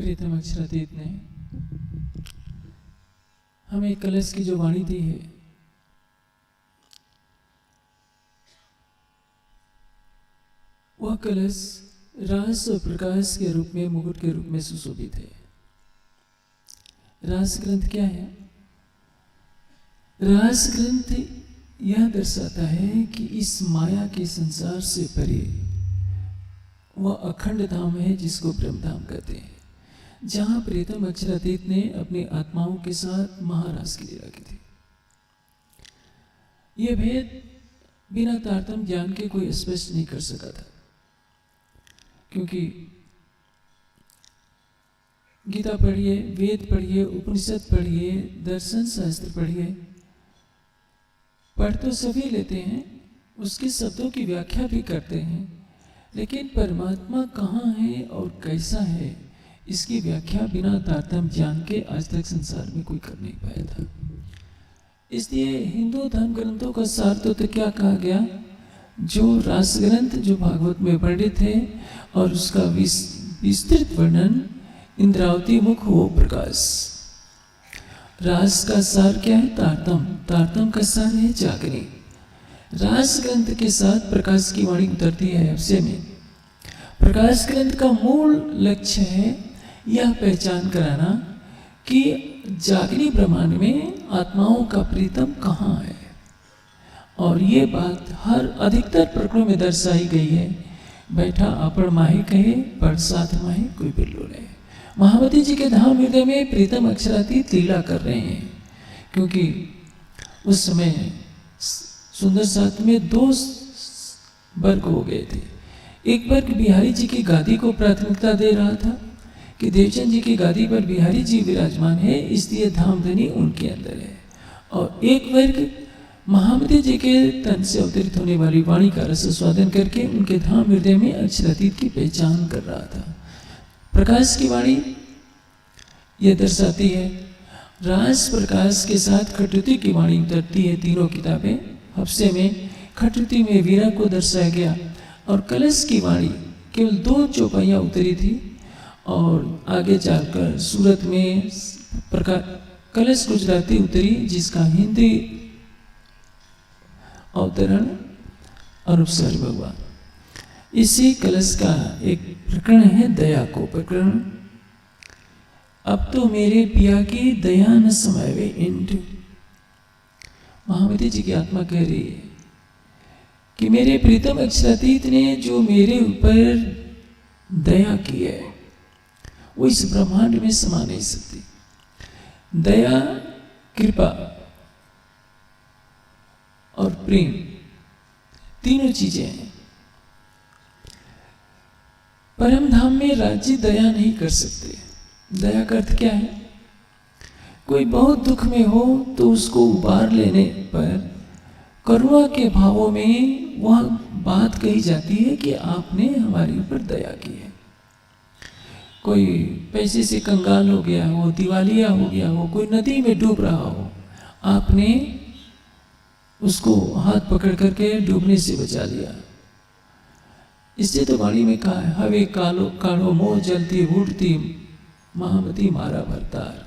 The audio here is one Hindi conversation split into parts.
प्रीतम अक्षरातीत ने हमें कलश की जो वाणी दी है, वह कलश रास और प्रकाश के रूप में, मुकुट के रूप में सुशोभित है। रास ग्रंथ क्या है? रास ग्रंथ यह दर्शाता है कि इस माया के संसार से परे वह अखंड धाम है जिसको ब्रह्म धाम कहते हैं, जहां प्रीतम अक्षरातीत ने अपनी आत्माओं के साथ महारास की लीला की थी। यह भेद बिना तारतम्य ज्ञान के कोई स्पष्ट नहीं कर सका था, क्योंकि गीता पढ़िए, वेद पढ़िए, उपनिषद पढ़िए, दर्शन शास्त्र पढ़िए, पढ़ तो सभी लेते हैं, उसके शब्दों की व्याख्या भी करते हैं, लेकिन परमात्मा कहाँ है और कैसा है, इसकी व्याख्या बिना तारतम्य ज्ञान के आज तक संसार में कोई कर नहीं पाया था। इसलिए हिंदू धर्म ग्रंथों का सार तो क्या कहा गया? जो रास ग्रंथ जो भागवत में वर्णित है और उसका विस्तृत वर्णन इंद्रावती मुख हो प्रकाश। रास का सार क्या है? तारतम। तारतम का सार है जागनी। रास ग्रंथ के साथ प्रकाश की वाणी उतरती है अवश्य में। प्रकाश ग्रंथ का मूल लक्ष्य है यह पहचान कराना कि जागनी ब्रह्मांड में आत्माओं का प्रीतम कहाँ है, और ये बात हर अधिकतर प्रकरणों में दर्शाई गई है। बैठा आपण माहे कहे, पर साथ माहे कोई बिल्लो रहे। महावती जी के धाम हृदय में प्रीतम अक्षरातीत लीला कर रहे हैं, क्योंकि उस समय सुंदर साथ में दो वर्ग हो गए थे। एक वर्ग बिहारी जी की गादी को प्राथमिकता दे रहा था कि देवचंद जी की गादी पर बिहारी जी विराजमान है, इसलिए धामधनी उनके अंदर है, और एक वर्ग महावती जी के तन से अवतरित होने वाली वाणी का रस स्वादन करके उनके धाम हृदय में अक्षरातीत की पहचान कर रहा था। प्रकाश की वाणी यह दर्शाती है, रास प्रकाश के साथ खटुती की वाणी उतरती है। तीनों किताबें हफ्से में खटुती में वीरा को दर्शाया गया, और कलश की वाणी केवल 2 चौपाइयाँ उतरी थी, और आगे जाकर सूरत में कलश गुजराती उतरी, जिसका हिंदी अवतरण अरूप सर भगवान। इसी कलश का एक प्रकरण है दया को प्रकरण। अब तो मेरे पिया की दया न समावे इंट। महावती जी की आत्मा कह रही है कि मेरे प्रीतम अक्षरातीत ने जो मेरे ऊपर दया की है, वो इस ब्रह्मांड में समा नहीं सकती। दया, कृपा और प्रेम तीनों चीजें हैं। परम धाम में राज्य दया नहीं कर सकते। दया का अर्थ क्या है? कोई बहुत दुख में हो तो उसको उबार लेने पर करुणा के भावों में वह बात कही जाती है कि आपने हमारे ऊपर दया की है। कोई पैसे से कंगाल हो गया हो, दिवालिया हो गया हो, कोई नदी में डूब रहा हो, आपने उसको हाथ पकड़ करके डूबने से बचा लिया। इससे तो वाणी में कहा है, हवे कालो कालो मोह जलती उठती महावती मारा भरतार।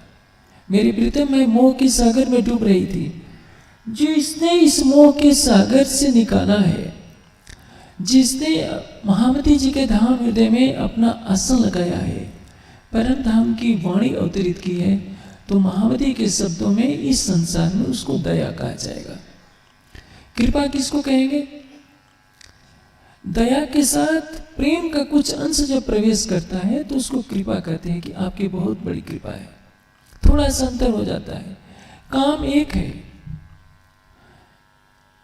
मेरे प्रीतम मैं मोह के सागर में डूब रही थी, जिसने इस मोह के सागर से निकाला है, जिसने महावती जी के धाम हृदय में अपना आसन लगाया है, परम धाम की वाणी अवतरित की है, तो महावती के शब्दों में इस संसार में उसको दया कहा जाएगा। कृपा किसको कहेंगे? दया के साथ प्रेम का कुछ अंश जब प्रवेश करता है तो उसको कृपा कहते हैं कि आपकी बहुत बड़ी कृपा है। थोड़ा सा अंतर हो जाता है, काम एक है।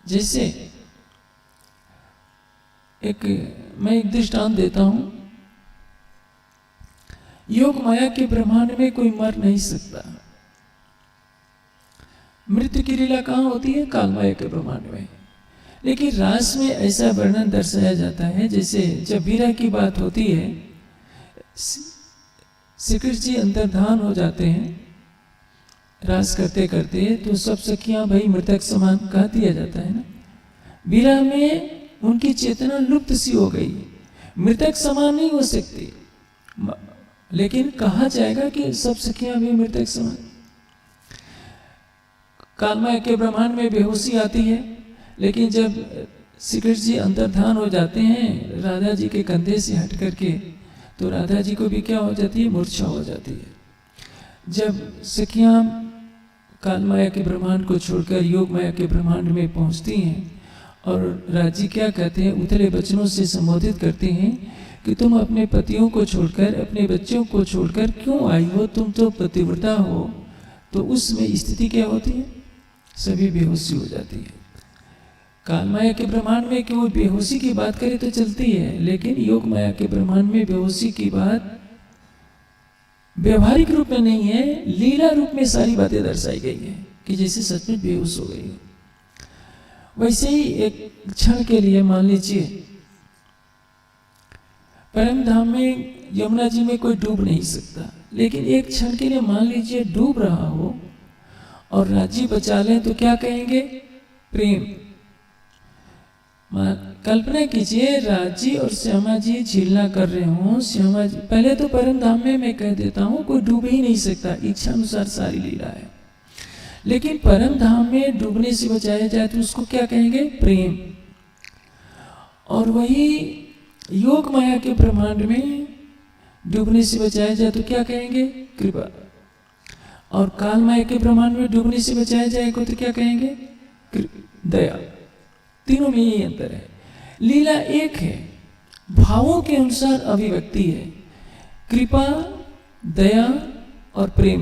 जैसे मैं एक दृष्टांत देता हूं, योग माया के ब्रह्मांड में कोई मर नहीं सकता। मृत्यु की लीला कहाँ होती है? काल माया के ब्रह्मांड में। लेकिन रास में ऐसा वर्णन दर्शाया जाता है, जैसे जब वीरा की बात होती है, श्री कृष्ण जी अंतर्धान हो जाते हैं रास करते करते, तो सब सखियां भाई मृतक समान कह दिया जाता है ना। वीरा में उनकी चेतना लुप्त सी हो गई, मृतक समान नहीं हो सकती। लेकिन कहा जाएगा कि सब सखियां भी मृतक समान। कालमाया के ब्रह्मांड में बेहोशी आती है, लेकिन जब श्री कृष्ण जी अंतर्धान हो जाते हैं राधा जी के कंधे से हट करके, तो राधा जी को भी क्या हो जाती है, मूर्छा हो जाती है। जब सखियां कालमाया के ब्रह्मांड को छोड़कर योग माया के ब्रह्मांड में पहुंचती हैं और राजी क्या कहते हैं, उथले वचनों से संबोधित करते हैं कि तुम अपने पतियों को छोड़कर, अपने बच्चों को छोड़कर क्यों आई हो, तुम तो पतिव्रता हो। तो उसमें स्थिति क्या होती है, सभी बेहोशी हो जाती है। कालमाया के ब्रह्मांड में केवल बेहोशी की बात करें तो चलती है, लेकिन योग माया के ब्रह्मांड में बेहोशी की बात व्यवहारिक रूप में नहीं है, लीला रूप में सारी बातें दर्शाई गई है कि जैसे सचमुच बेहोश हो गई हो। वैसे ही एक क्षण के लिए मान लीजिए परम धाम में यमुना जी में कोई डूब नहीं सकता, लेकिन एक क्षण के लिए मान लीजिए डूब रहा हो और राज्य बचा लें तो क्या कहेंगे, प्रेम। कल्पना कीजिए राज्य और श्यामा जी झीलना कर रहे हों, श्यामा जी पहले तो परम धाम में मैं कह देता हूं कोई डूब ही नहीं सकता, इच्छा अनुसार सारी लीला है। लेकिन परम धाम में डूबने से बचाया जाए तो उसको क्या कहेंगे, प्रेम। और वही योग माया के ब्रह्मांड में डूबने से बचाया जाए तो क्या कहेंगे, कृपा। और काल माया के ब्रह्मांड में डूबने से बचाया जाएगा तो क्या कहेंगे, दया। तीनों में यही अंतर है, लीला एक है, भावों के अनुसार अभिव्यक्ति है। कृपा, दया और प्रेम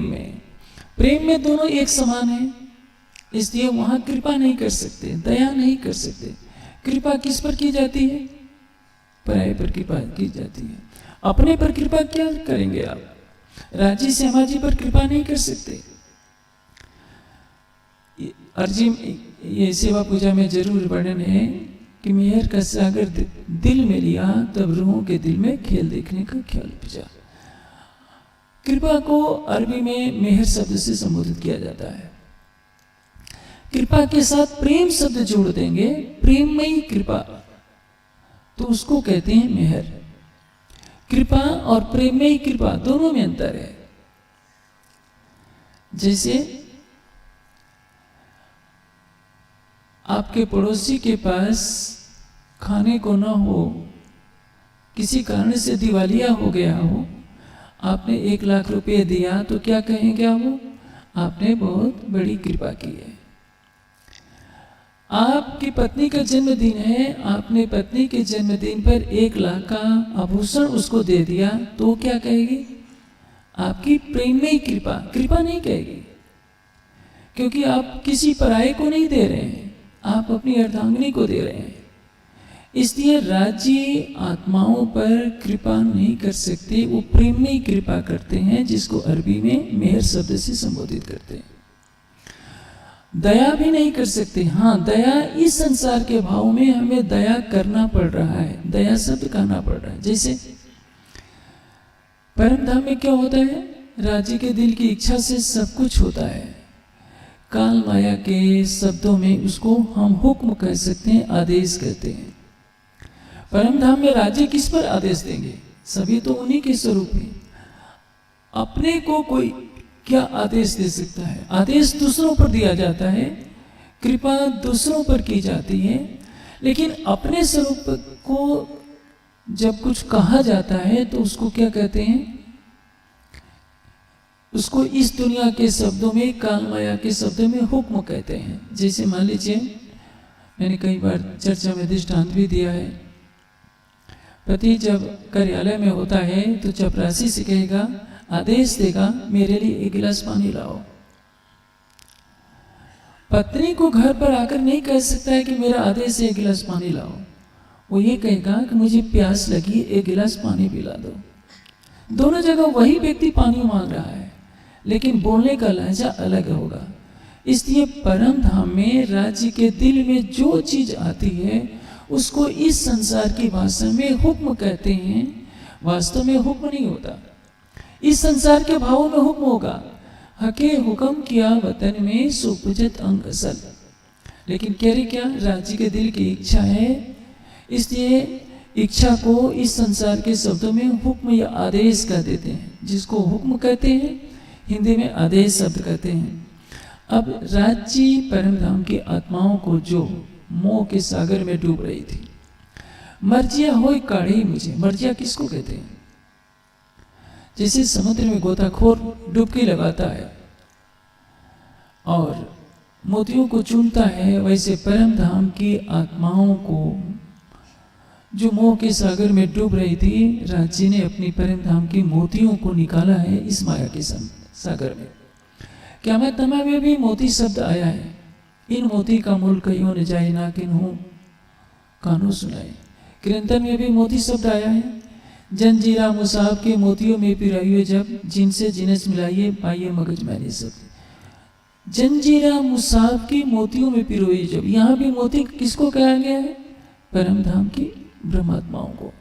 में दोनों एक समान है, इसलिए वहां कृपा नहीं कर सकते, दया नहीं कर सकते। कृपा किस पर की जाती है, पराये पर कृपा की जाती है। अपने पर कृपा क्या करेंगे आप, राजी श्यामा जी पर कृपा नहीं कर सकते। अर्जी ये सेवा पूजा में जरूर वर्णन है कि मेहर का सागर दिल में लिया, तब रूहों के दिल में खेल देखने का ख्याल पूजा। कृपा को अरबी में मेहर शब्द से संबोधित किया जाता है। कृपा के साथ प्रेम शब्द जोड़ देंगे, प्रेममयी कृपा, तो उसको कहते हैं मेहर। कृपा और प्रेममयी कृपा दोनों में अंतर है। जैसे आपके पड़ोसी के पास खाने को ना हो, किसी कारण से दिवालिया हो गया हो, आपने 1 लाख रुपए दिया तो क्या कहेंगे आप, आपने बहुत बड़ी कृपा की है। आपकी पत्नी का जन्मदिन है, आपने पत्नी के जन्मदिन पर 1 लाख का आभूषण उसको दे दिया तो क्या कहेगी, आपकी प्रेम में ही कृपा। कृपा नहीं कहेगी, क्योंकि आप किसी पराये को नहीं दे रहे हैं, आप अपनी अर्धांगिनी को दे रहे हैं। इसलिए राज्य आत्माओं पर कृपा नहीं कर सकते, वो प्रेम में ही कृपा करते हैं, जिसको अरबी में मेहर शब्द से संबोधित करते हैं। दया भी नहीं कर सकते। हाँ, दया इस संसार के भाव में हमें दया करना पड़ रहा है, दया शब्द कहना पड़ रहा है। जैसे परम धाम में क्या होता है, राज्य के दिल की इच्छा से सब कुछ होता है। काल माया के शब्दों में उसको हम हुक्म कह सकते हैं, आदेश कहते हैं। परम धाम में राज्य किस पर आदेश देंगे, सभी तो उन्हीं के स्वरूप हैं। अपने को कोई क्या आदेश दे सकता है, आदेश दूसरों पर दिया जाता है, कृपा दूसरों पर की जाती है। लेकिन अपने स्वरूप को जब कुछ कहा जाता है तो उसको क्या कहते हैं, उसको इस दुनिया के शब्दों में, काल माया के शब्दों में हुक्म कहते हैं। जैसे मान लीजिए, मैंने कई बार चर्चा में दृष्टांत भी दिया है, पति जब कार्यालय में होता है तो चपरासी से कहेगा, आदेश देगा, मेरे लिए 1 गिलास पानी लाओ। पत्नी को घर पर आकर नहीं कह सकता है कि मेरा आदेश है 1 गिलास पानी लाओ, वो ये कहेगा कि मुझे प्यास लगी, 1 गिलास पानी पिला दो। दोनों जगह वही व्यक्ति पानी मांग रहा है, लेकिन बोलने का लहजा अलग होगा। इसलिए परम धाम में राज्य के दिल में जो चीज आती है उसको इस संसार की भाषा में हुक्म कहते हैं। वास्तव में हुक्म नहीं होता, इस संसार के भावों में हुक्म होगा। हके हुक्म किया वतन में सुपुजत अंग असल। लेकिन कह रही क्या, राज्य के दिल की इच्छा है, इसलिए इच्छा को इस संसार के शब्दों में हुक्म या आदेश कह देते हैं, जिसको हुक्म कहते हैं, हिंदी में आदेश शब्द कहते हैं। अब राज्य परमधाम की आत्माओं को जो मोह के सागर में डूब रही थी, मर्जिया हो काढ़ी मुझे, मर्जिया किसको कहते हैं? जैसे समुद्र में गोताखोर डुबकी लगाता है और मोतियों को चुनता है, वैसे परम धाम की आत्माओं को जो मोह के सागर में डूब रही थी, राज्य ने अपनी परम धाम की मोतियों को निकाला है इस माया के सागर में। क़यामत में भी मोती शब्द आया है। इन मोती का मूल कहियो न जाए, ना किन्हू कानों सुनाए। कीर्तन में भी मोती शब्द आया है। जंजीरा मुसाब के मोतियों में पिराइए जब, जिनसे जिनस मिलाइए पाइए मगज मैंने सब। जंजीरा मुसाब के मोतियों में पिरोइए जब, यहाँ भी मोती किसको कहा गया है? परम धाम की ब्रह्मात्माओं को।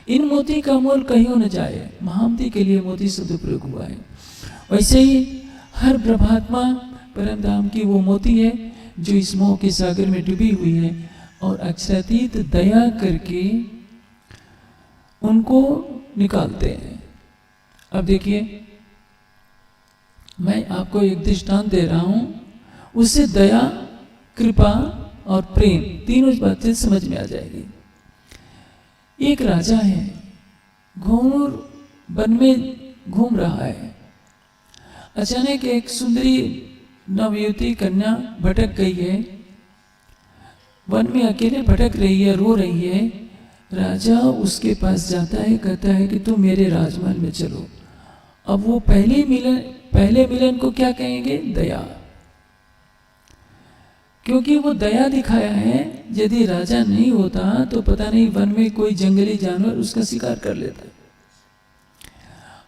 इन मोती का मोल कहियो न जाए, महामती के लिए मोती शब्द प्रयोग हुआ है। वैसे ही हर ब्रह्मात्मा परम धाम की वो मोती है जो इस मोह के सागर में डूबी हुई है, और अक्षरातीत दया करके उनको निकालते हैं। अब देखिए, मैं आपको एक दृष्टांत दे रहा हूं, उससे दया, कृपा और प्रेम तीनों बातें समझ में आ जाएगी। एक राजा है, घूर वन में घूम रहा है। अचानक एक सुंदरी नवयुवती कन्या भटक गई है, वन में अकेले भटक रही है, रो रही है। राजा उसके पास जाता है, कहता है कि तुम मेरे राजमहल में चलो। अब वो पहले मिलन को क्या कहेंगे? दया, क्योंकि वो दया दिखाया है। यदि राजा नहीं होता तो पता नहीं वन में कोई जंगली जानवर उसका शिकार कर लेता।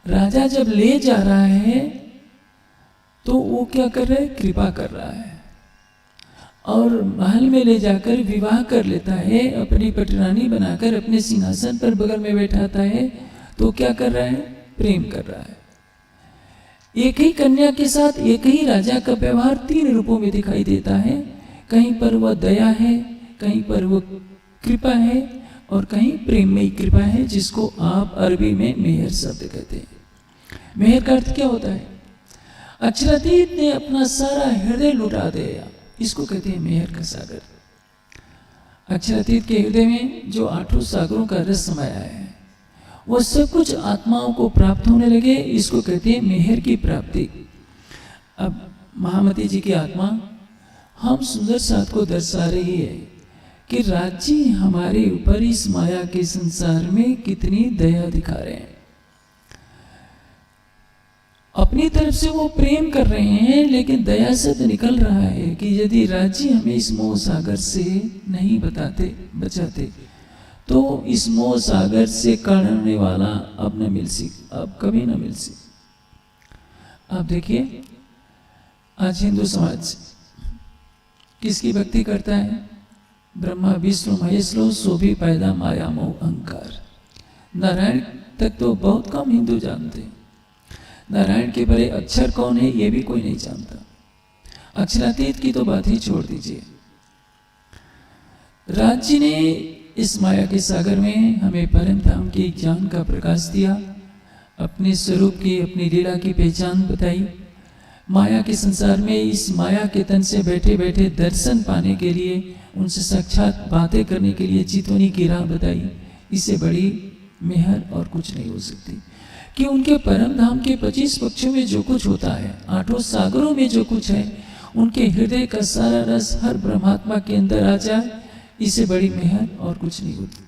राजा जब ले जा रहा है तो वो क्या कर रहा है? कृपा कर रहा है, और महल में ले जाकर विवाह कर लेता है, अपनी पटरानी बनाकर अपने सिंहासन पर बगल में बैठाता है। तो क्या कर रहा है? प्रेम कर रहा है। एक ही कन्या के साथ एक ही राजा का व्यवहार तीन रूपों में दिखाई देता है। कहीं पर वह दया है, कहीं पर वह कृपा है, और कहीं प्रेम में ही कृपा है, जिसको आप अरबी में मेहर शब्द कहते हैं। मेहर का अर्थ क्या होता है? अक्षरातीत ने अपना सारा हृदय लुटा दिया, इसको कहते हैं मेहर का सागर। अक्षरातीत के हृदय में जो आठों सागरों का रस समाया है, वो सब कुछ आत्माओं को प्राप्त होने लगे, इसको कहते हैं मेहर की प्राप्ति। अब महामती जी की आत्मा हम सुंदर साथ को दर्शा रही है कि राज्य हमारे ऊपर इस माया के संसार में कितनी दया दिखा रहे हैं। अपनी तरफ से वो प्रेम कर रहे हैं, लेकिन दया से तो निकल रहा है कि यदि राज्य हमें इस मोह सागर से नहीं बचाते तो इस मोह सागर से काढ़ने वाला अब कभी न मिल सी। आप देखिए, आज हिंदू समाज किसकी भक्ति करता है? ब्रह्मा विष्णु महेश लो सो भी पैदा माया मोह अहंकार। नारायण तक तो बहुत कम हिंदू जानते हैं। नारायण के बड़े अक्षर कौन है ये भी कोई नहीं जानता। अक्षरातीत की तो बात ही छोड़ दीजिए। राज्य ने इस माया के सागर में हमें परम धाम के ज्ञान का प्रकाश दिया, अपने स्वरूप की, अपनी लीला की पहचान बताई। माया के संसार में इस माया के तन से बैठे बैठे दर्शन पाने के लिए, उनसे साक्षात बातें करने के लिए चितवनी की राह बताई। इससे बड़ी मेहर और कुछ नहीं हो सकती कि उनके परम धाम के 25 पक्षों में जो कुछ होता है, आठों सागरों में जो कुछ है, उनके हृदय का सारा रस हर ब्रह्मात्मा के अंदर आ जाए। इससे बड़ी मेहर और कुछ नहीं होती।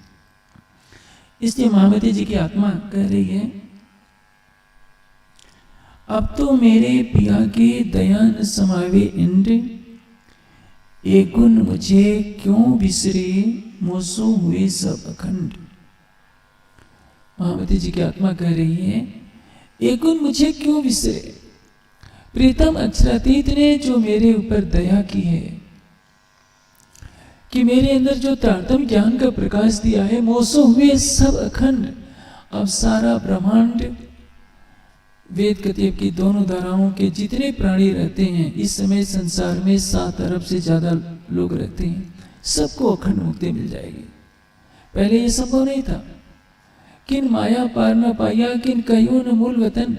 इसलिए महामती जी की आत्मा कह रही है, अब तो मेरे पिया के दयान समावे इंद्र, एक गुण मुझे क्यों बिसरे, मोसो हुए सब अखंड। महामती जी की आत्मा कह रही है, एक गुण मुझे क्यों बिसरे। प्रीतम अक्षरातीत ने जो मेरे ऊपर दया की है, कि मेरे अंदर जो तारतम्य ज्ञान का प्रकाश दिया है, मोसो हुए सब अखंड। अब सारा ब्रह्मांड, वेद कतियब की दोनों धाराओं के जितने प्राणी रहते हैं, इस समय संसार में 7 अरब से ज्यादा लोग रहते हैं, सबको अखंड मुक्ति मिल जाएगी। पहले ये संभव नहीं था। किन माया पार न पाया, किन कहियो न मूल वतन,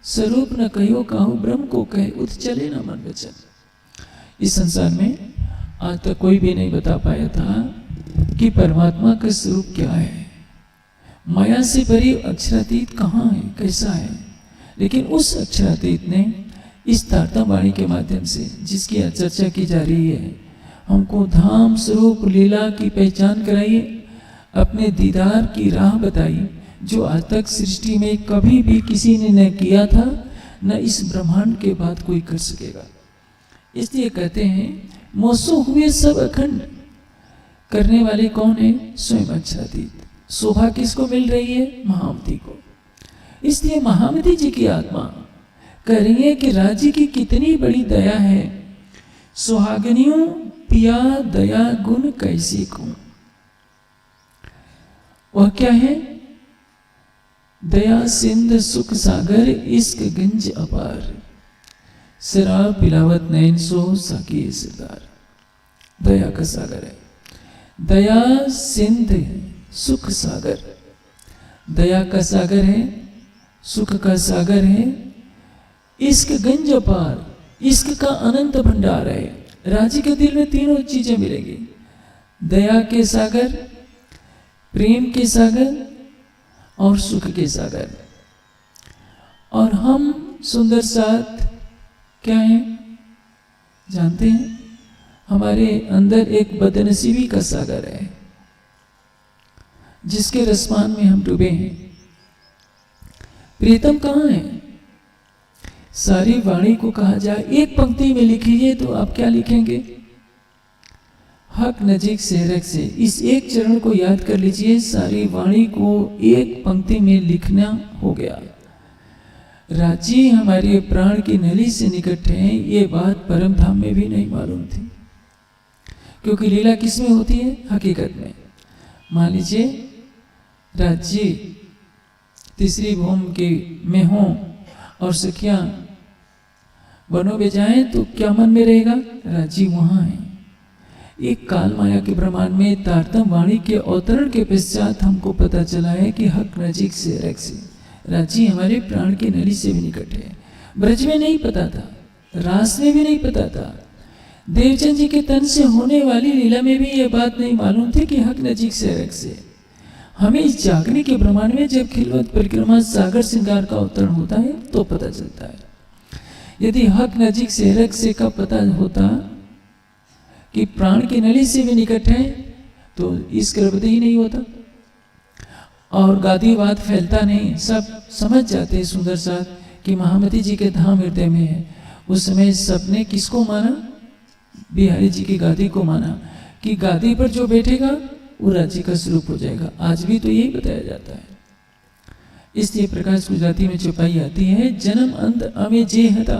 स्वरूप न कहियो काहू ब्रह्म को कहे, उठ चले न मन वचन। इस संसार में आज तक कोई भी नहीं बता पाया था कि परमात्मा का स्वरूप क्या है, माया से भरी अक्षरातीत कहाँ है, कैसा है। लेकिन उस अक्षरातीत ने इस तारतम वाणी के माध्यम से, जिसकी चर्चा की जा रही है, हमको धाम स्वरूप लीला की पहचान कराई, अपने दीदार की राह बताई, जो आज तक सृष्टि में कभी भी किसी ने न किया था, न इस ब्रह्मांड के बाद कोई कर सकेगा। इसलिए कहते हैं मोसो हुए सब अखंड, करने वाले कौन है? स्वयं अक्षरातीत। शोभा किसको मिल रही है? महामती को। इसलिए महामती जी की आत्मा कह रही है कि राज्य की कितनी बड़ी दया है, सुहागनियों पिया दया गुण कैसी कहूं। वह क्या है? दया सिंध सुख सागर इश्क गंज अपार, शराब पिलावत नैन सो साकी सिरदार। दया का सागर है, दया सिंध सुख सागर, दया का सागर है, सुख का सागर है, इश्क गंज अपार, इश्क का अनंत भंडार है। राजी के दिल में तीनों चीजें मिलेंगी, दया के सागर, प्रेम के सागर और सुख के सागर। और हम सुंदर साथ क्या है जानते हैं? हमारे अंदर एक बदनसीबी का सागर है, जिसके रसमान में हम डूबे हैं। प्रीतम कहाँ है? सारी वाणी को कहा जाए एक पंक्ति में लिखिए तो आप क्या लिखेंगे? हक नजीक से रख से। इस एक चरण को याद कर लीजिए, सारी वाणी को एक पंक्ति में लिखना हो गया। राजी हमारे प्राण की नली से निकट है, ये बात परम धाम में भी नहीं मालूम थी, क्योंकि लीला किस में होती है? हकीकत में। मान लीजिए राज्य तीसरी भूमि के में हो और सखियां वनों में जाएं तो क्या मन में रहेगा? राज्य वहां है। एक काल माया के ब्रह्मांड में तारतम वाणी के अवतरण के पश्चात हमको पता चला है कि हक नजीक से रख से, राज्य हमारे प्राण की नली से भी निकट है। ब्रज में नहीं पता था, रास में भी नहीं पता था, देवचंद जी के तन से होने वाली लीला में भी यह बात नहीं मालूम थी कि हक नजीक से रख से। हमें इस जागने के ब्रह्मांड में जब खिलवत परिक्रमा सागर श्रृंगार का अवतरण होता है तो पता चलता है। यदि हक नजीक से रख से का पता होता कि प्राण की नली से भी निकट है तो इस गर्भदे ही नहीं होता और गादीवाद फैलता नहीं। सब समझ जाते सुंदर साथ कि महामती जी के धाम हृदय में है। उस समय सबने किसको माना? बिहारी जी की गादी को माना कि गादी पर जो बैठेगा वो राज्य का स्वरूप हो जाएगा। आज भी तो यही बताया जाता है। इसलिए प्रकाश गुजराती में छुपाई आती है, जन्म अंत अमे जे हता।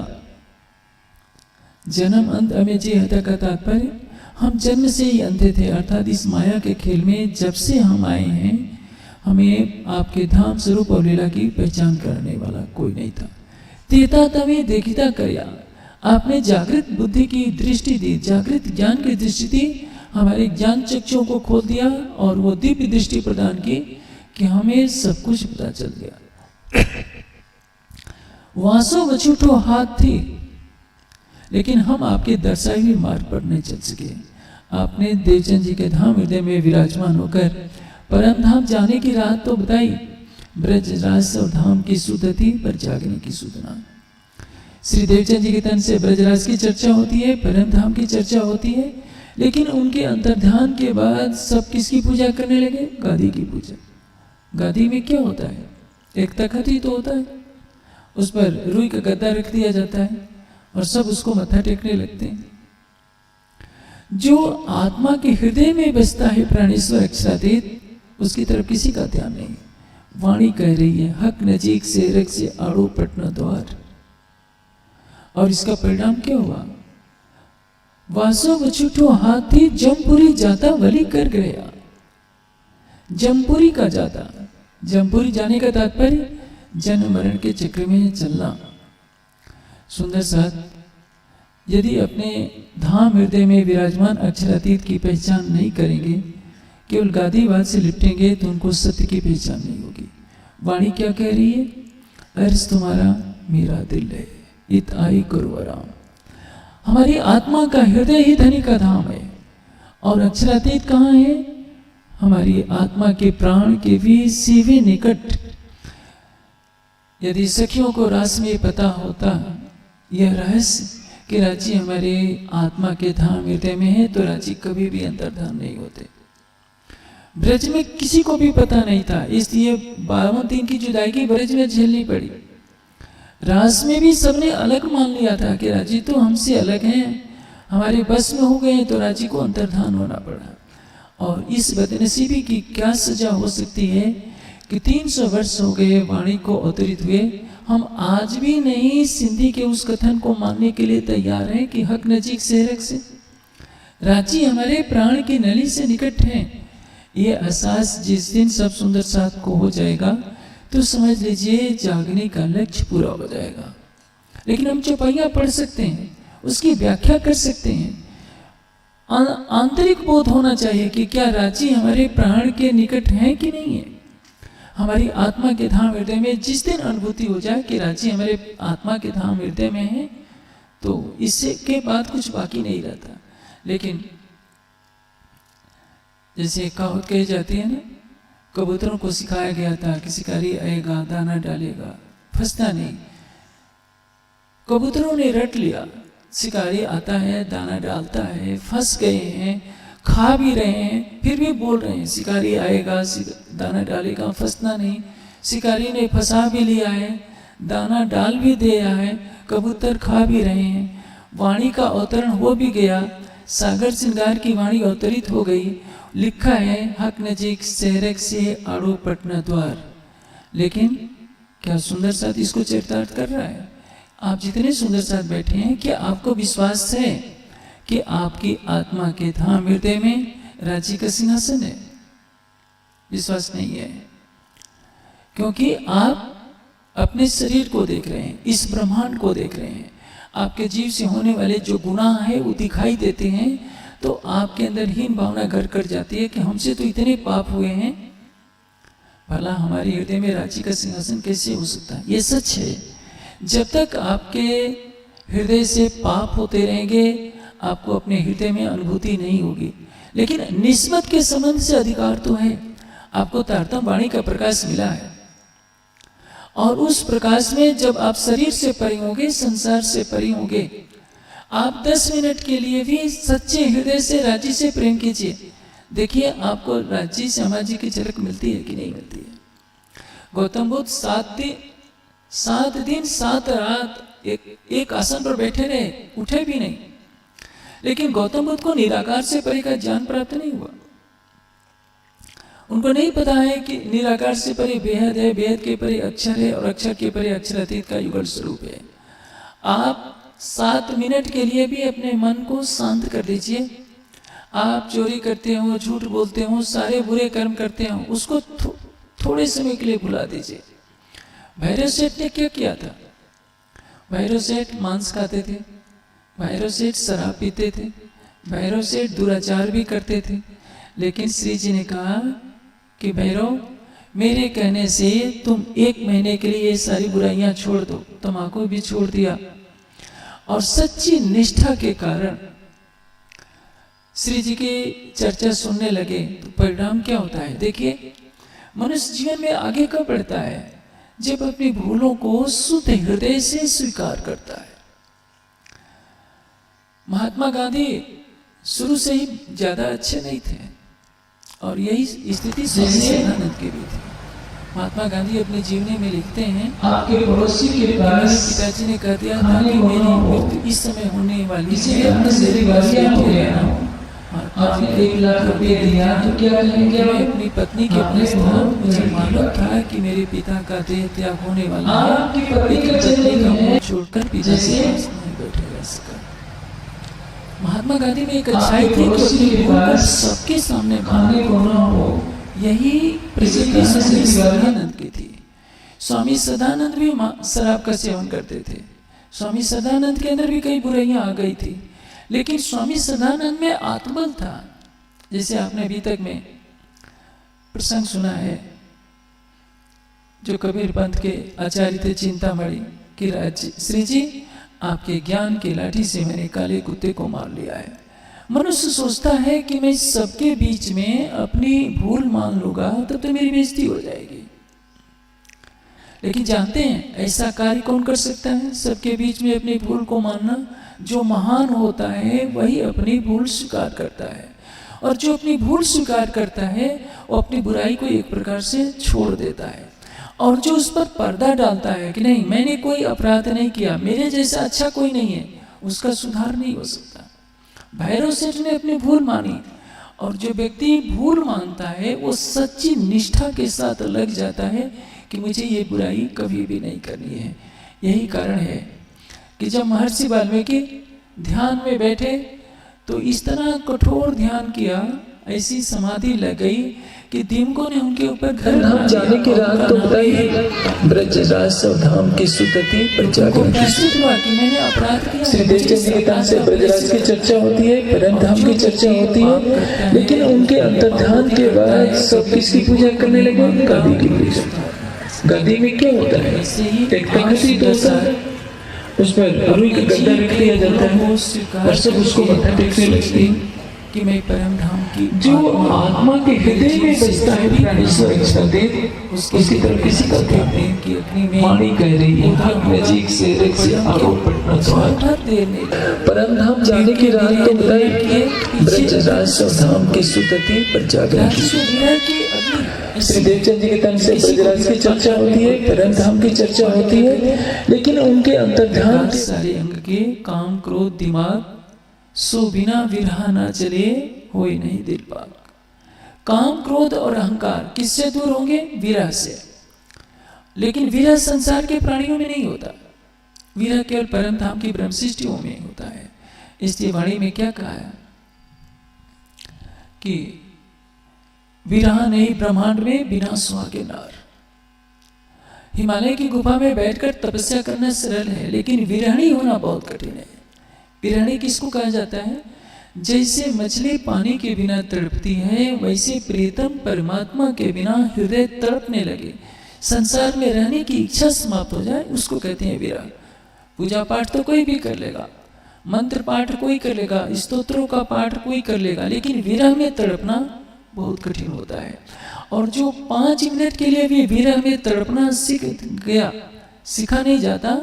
जन्म अंत अमे जे हता का तात्पर्य हम जन्म से ही अंधे थे, अर्थात इस माया के खेल में जब से हम आए हैं हमें आपके धाम स्वरूप और लीला की पहचान करने वाला कोई नहीं था। तेता तवे देखिता करया, आपने जागृत बुद्धि की दृष्टि दी, जागृत ज्ञान की दृष्टि दी, हमारे ज्ञान चक्षुओं को खोल दिया और वो दिव्य दृष्टि प्रदान की कि हमें सब कुछ पता चल गया। वासो बछूठो हाथ थी, लेकिन हम आपके दर्शाए हुए मार्ग पर नहीं चल सके। आपने देवचंद जी के धाम हृदय में विराजमान होकर परम धाम जाने की राह तो बताई, ब्रज राज और धाम की सुध थी पर जागने की सूचना। श्री देवचंद जी के तन से ब्रजराज की चर्चा होती है, परम धाम की चर्चा होती है, लेकिन उनके अंतर्ध्यान के बाद सब किसकी पूजा करने लगे? गादी की पूजा। गादी में क्या होता है? एक तख्त ही तो होता है, उस पर रुई का गद्दा रख दिया जाता है और सब उसको मत्था टेकने लगते हैं। जो आत्मा के हृदय में बसता है प्राणेश्वर अक्षरातीत, उसकी तरफ किसी का ध्यान नहीं। वाणी कह रही है, हक नजीक से रख से आड़ो पटना द्वार। और इसका परिणाम क्या हुआ? वासो बछूठो हाथी जमपुरी जाता वली कर गया। जमपुरी का जाता, जमपुरी जाने का तात्पर्य जन्म मरण के चक्र में चलना। सुंदर साथ, यदि अपने धाम हृदय में विराजमान अक्षरातीत की पहचान नहीं करेंगे केवल गादीवाद से लिपटेंगे तो उनको सत्य की पहचान नहीं होगी। वाणी क्या कह रही है? अर्ज तुम्हारा मेरा दिल है, इत आई करो आराम। हमारी आत्मा का हृदय ही धनी का धाम है। और अक्षरातीत कहाँ है? हमारी आत्मा के प्राण के भी सीवे निकट। यदि सखियों को रास में पता होता यह रहस्य कि रांची हमारे आत्मा के धाम हृदय में है, तो रांची कभी भी अंतर्धान नहीं होते। ब्रज में किसी को भी पता नहीं था, इसलिए 12वें दिन की जुदाई ब्रज में झेलनी पड़ी। रास में भी सबने अलग मान लिया था कि राजी तो हमसे अलग हैं, हमारे बस में हो गए, तो राजी को अंतर्धान होना पड़ा। और इस बदनसीबी की क्या सजा हो सकती है कि 300 वर्ष हो गए वाणी को अवतरित हुए, हम आज भी नहीं सिंधी के उस कथन को मानने के लिए तैयार हैं कि हक नजीक सेहरक से। रांची हमारे प्राण की नली से निकट है। ये एहसास जिस दिन सब सुंदर साथ को हो जाएगा तो समझ लीजिए जागने का लक्ष्य पूरा हो जाएगा। लेकिन हम चौपाइयाँ पढ़ सकते हैं, उसकी व्याख्या कर सकते हैं। आंतरिक बोध होना चाहिए कि क्या रांची हमारे प्राण के निकट है कि नहीं है। हमारी आत्मा के धाम हृदय में जिस दिन अनुभूति हो जाए कि रांची हमारे आत्मा के धाम हृदय में है, तो इससे के बाद कुछ बाकी नहीं रहता। लेकिन जैसे कहावत कही जाती है ना, कबूतरों को सिखाया गया था कि शिकारी आएगा दाना डालेगा, फंसता नहीं। कबूतरों ने रट लिया, शिकारी आता है दाना डालता है, फंस गए हैं, खा भी रहे हैं, फिर भी बोल रहे हैं शिकारी आएगा दाना डालेगा, फंसना नहीं। शिकारी ने फंसा भी लिया है, दाना डाल भी दिया है, कबूतर खा भी रहे हैं। वाणी का अवतरण हो भी गया, सागर श्रृंगार की वाणी अवतरित हो गई। लिखा है हक नजीक सेहरक से आड़ो पटना द्वार। लेकिन क्या सुंदर साथ इसको चरितार्थ कर रहा है? आप जितने सुंदर साथ बैठे हैं, क्या आपको विश्वास है कि आपकी आत्मा के धाम हृदय में रांची का सिंहासन है? विश्वास नहीं है, क्योंकि आप अपने शरीर को देख रहे हैं, इस ब्रह्मांड को देख रहे हैं। आपके जीव से होने वाले जो गुनाह है वो दिखाई देते हैं, तो आपके अंदर हीन भावना घर कर जाती है कि हमसे तो इतने पाप हुए हैं, भला हमारे हृदय में रांची का सिंहासन कैसे हो सकता है? ये सच है। जब तक आपके हृदय से पाप होते रहेंगे, आपको अपने हृदय में अनुभूति नहीं होगी। लेकिन निस्बत के संबंध से अधिकार तो है। आपको तारतम वाणी का प्रकाश मिला है, और उस प्रकाश में जब आप शरीर से परे होंगे, संसार से परे होंगे, आप 10 मिनट के लिए भी सच्चे हृदय से रांची से प्रेम कीजिए। देखिए आपको रांची श्यामा जी की झलक मिलती है कि नहीं मिलती है। गौतम बुद्ध 7 दिन 7 रात एक आसन पर बैठे रहे, उठे भी नहीं। लेकिन गौतम बुद्ध को निराकार से परे का ज्ञान प्राप्त नहीं हुआ। उनको नहीं पता है कि निराकार से परे बेहद है, बेहद के परे अक्षर है, और अक्षर के परे अक्षरातीत का युगल स्वरूप है। आप 7 मिनट के लिए भी अपने मन को शांत कर दीजिए। आप चोरी करते हो, झूठ बोलते हो, सारे बुरे कर्म करते हो, उसको थोड़े समय के लिए भुला दीजिए। भैरव सेठ ने क्या किया था? भैरव सेठ मांस खाते थे, भैरव सेठ शराब पीते थे, भैरव सेठ दुराचार भी करते थे। लेकिन श्री जी ने कहा कि भैरव, मेरे कहने से तुम 1 महीने के लिए ये सारी बुराइयां छोड़ दो। तम्बाकू भी छोड़ दिया, और सच्ची निष्ठा के कारण श्री जी की चर्चा सुनने लगे। तो परिणाम क्या होता है? देखिए, मनुष्य जीवन में आगे कब बढ़ता है? जब अपनी भूलों को शुद्ध हृदय से स्वीकार करता है। महात्मा गांधी शुरू से ही ज्यादा अच्छे नहीं थे, और यही स्थिति स्वामी सदानंद की भी थी। महात्मा गांधी अपने जीवनी में लिखते हैं, आपके पड़ोसी के पास पिताजी ने कह दिया था कि मेरी मृत्यु इस समय होने वाली इसीलिए अपने से गालियां हो गया। आपने 1 लाख रुपए दिया तो क्या कहेंगे? मैं अपनी पत्नी के पास था, मुझे मालूम था कि मेरे पिता का देह त्याग होने वाला है। आपकी पत्नी के चलने में छोड़कर पिता से नहीं बैठेगा इसका। महात्मा गांधी में एक अच्छाई थी कि सबके सामने खाने को न हो। यही प्रसिद्धि स्वामी सदानंद की थी। स्वामी सदानंद भी शराब का सेवन करते थे। स्वामी सदानंद के अंदर भी कई बुराइयां आ गई थी, लेकिन स्वामी सदानंद में आत्मबल था। जैसे आपने अभी तक में प्रसंग सुना है जो कबीर पंथ के आचार्य थे चिंतामणि कि श्री जी आपके ज्ञान की लाठी से मैंने काले कुत्ते को मार लिया है। मनुष्य सोचता है कि मैं सबके बीच में अपनी भूल मान लूंगा तब तो मेरी बेइज्जती हो जाएगी, लेकिन जानते हैं ऐसा कार्य कौन कर सकता है? सबके बीच में अपनी भूल को मानना। जो महान होता है वही अपनी भूल स्वीकार करता है, और जो अपनी भूल स्वीकार करता है वो अपनी बुराई को एक प्रकार से छोड़ देता है, और जो उस पर पर्दा डालता है कि नहीं मैंने कोई अपराध नहीं किया, मेरे जैसा अच्छा कोई नहीं है, उसका सुधार नहीं हो सकता। भैरव सेठ ने अपनी भूल मानी, और जो व्यक्ति भूल मानता है वो सच्ची निष्ठा के साथ लग जाता है कि मुझे ये बुराई कभी भी नहीं करनी है। यही कारण है कि जब महर्षि वाल्मीकि ध्यान में बैठे तो इस तरह कठोर ध्यान किया, ऐसी समाधि लग गई कि दीमकों ने उनके ऊपर घर धाम जाने की रात तो बताइए, ब्रजराज धाम की सुतती पर जागरण कि मैंने अपराध किया। श्री देवचंद जी के तान से ब्रजराज की चर्चा होती है, परम धाम की चर्चा होती है, लेकिन उनके अंतर्ध्यान के बाद सब किसकी पूजा करने लगे? गादी की पूजा। गादी में क्या होता है? एक तख्ती होता है, उसमें रुई का गद्दा रख दिया जाता है और सब उसको मत्था टेकने लगते हैं कि मैं परम धाम की जो आत्मा के हृदय में बसता है प्राणेश्वर इष्टदेव, उसकी तरफ किसी का ध्यान नहीं। वाणी कह रही है नजीक से रख से आरोप पटना परम धाम जाने की रात तो बताइए, ब्रजराज धाम की सुतती पर जागरण श्री देवचंद जी के तन से ब्रजराज की चर्चा होती है, परम धाम की चर्चा होती है, लेकिन उनके अंतर्ध्यान सारे अंग के काम क्रोध दिमाग सो बिना विरहा ना चले होए नहीं दिल पाक। काम क्रोध और अहंकार किससे दूर होंगे? विरह से। लेकिन विरह संसार के प्राणियों में नहीं होता, विरह केवल परम धाम की ब्रह्म सृष्टियों में होता है। इसलिए वाणी में क्या कहा है कि विरह नहीं ब्रह्मांड में बिना सुहागे नार। हिमालय की गुफा में बैठकर तपस्या करना सरल है, लेकिन विरहणी होना बहुत कठिन है। विरहणी किसको कहा जाता है? जैसे मछली पानी के बिना तड़पती है, वैसे प्रीतम परमात्मा के बिना हृदय तड़पने लगे, संसार में रहने की इच्छा समाप्त हो जाए, उसको कहते हैं विरह। पूजा पाठ तो कोई भी कर लेगा, मंत्र पाठ कोई कर लेगा, स्तोत्रों का पाठ कोई कर लेगा, लेकिन विरह में तड़पना बहुत कठिन होता है। और जो 5 मिनट के लिए भी विरह में तड़पना सीख गया, सीखा नहीं जाता,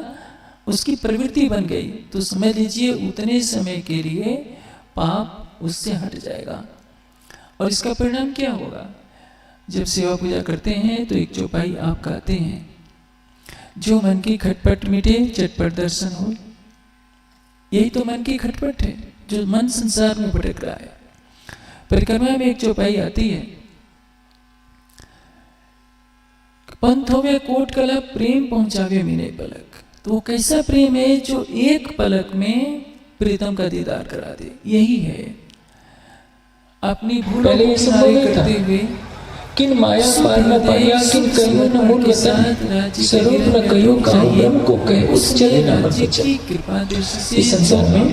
उसकी प्रवृत्ति बन गई, तो समझ लीजिए उतने समय के लिए पाप उससे हट जाएगा। और इसका परिणाम क्या होगा? जब सेवा पूजा करते हैं तो एक चौपाई आप गाते हैं, जो मन की खटपट मिटे चटपट दर्शन हो। यही तो मन की खटपट है, जो मन संसार में भटक रहा है। परिक्रमा में एक चौपाई आती है, पंथ होवे कोट कला प्रेम पहुंचावे मीने पलक। तो वो कैसा प्रेम है जो एक पलक में प्रीतम का दीदार करा दे। यही है अपनी भूल करते हुए किन माया पार न पाया, किन कहियो न मूल वतन, स्वरूप न कहियो काम ब्रह्म को कहे उस चले न मन विचन। इस संसार में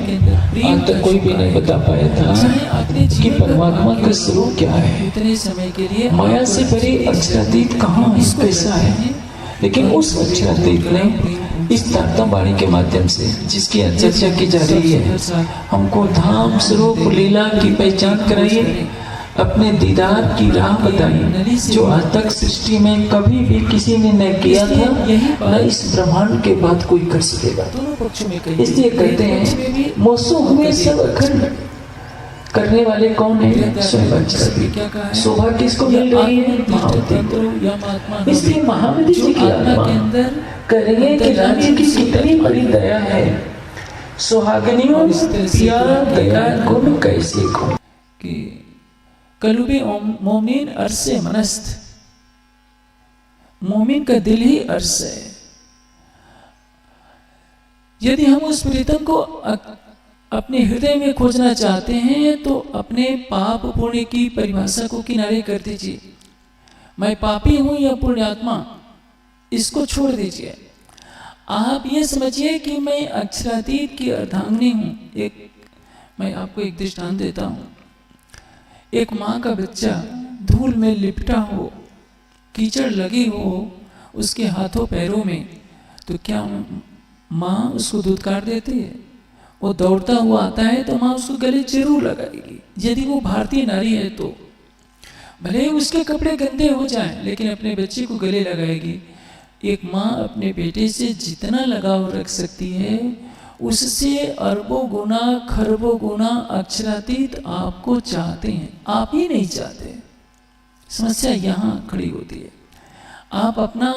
आज तक कोई भी नहीं बता पाया था कि परमात्मा का स्वरूप क्या है। इतने समय के लिए माया से परे अक्षरातीत कहाँ है, कैसा है, लेकिन उस अक्षरातीत ने इस तारतम वाणी के माध्यम से जिसकी चर्चा की जा रही है, हमको धाम स्वरूप लीला की पहचान कराइए, अपने दीदार की राह बताइए, जो आज तक सृष्टि में कभी भी किसी ने न किया था, न इस ब्रह्मांड के बाद कोई कर सकेगा। इसलिए कहते हैं मोसो हुए सब अखंड, करने वाले कौन है? स्वयं। शोभा किसको मिल रही है? महावती। इसलिए महावती जी की आत्मा करेंगे कि राज्य की कितनी बड़ी दया है, सुहागनियों पिया दया गुण कैसे को कि कलुबे मोमिन अर्श से मनस्त, मोमिन का दिल ही अर्श है। यदि हम उस प्रीतम को अपने हृदय में खोजना चाहते हैं तो अपने पाप पुण्य की परिभाषा को किनारे कर दीजिए। मैं पापी हूं या पुण्यात्मा, इसको छोड़ दीजिए। आप ये समझिए कि मैं अक्षरातीत की अर्धांगिनी हूं। मैं आपको एक दृष्टांत देता हूं। एक माँ का बच्चा धूप धूल में लिपटा हो, कीचड़ लगी हो उसके हाथों पैरों में, तो क्या माँ उसको धुतकार देती है? वो दौड़ता हुआ आता है तो माँ उसको गले जरूर लगाएगी, यदि वो भारतीय नारी है तो। भले ही उसके कपड़े गंदे हो जाएं, लेकिन अपने बच्चे को गले लगाएगी। एक माँ अपने बेटे से जितना लगाव रख सकती है, उससे अरबों गुना खरबों गुना अक्षरातीत आपको चाहते हैं, आप ही नहीं चाहते। समस्या यहाँ खड़ी होती है। आप अपना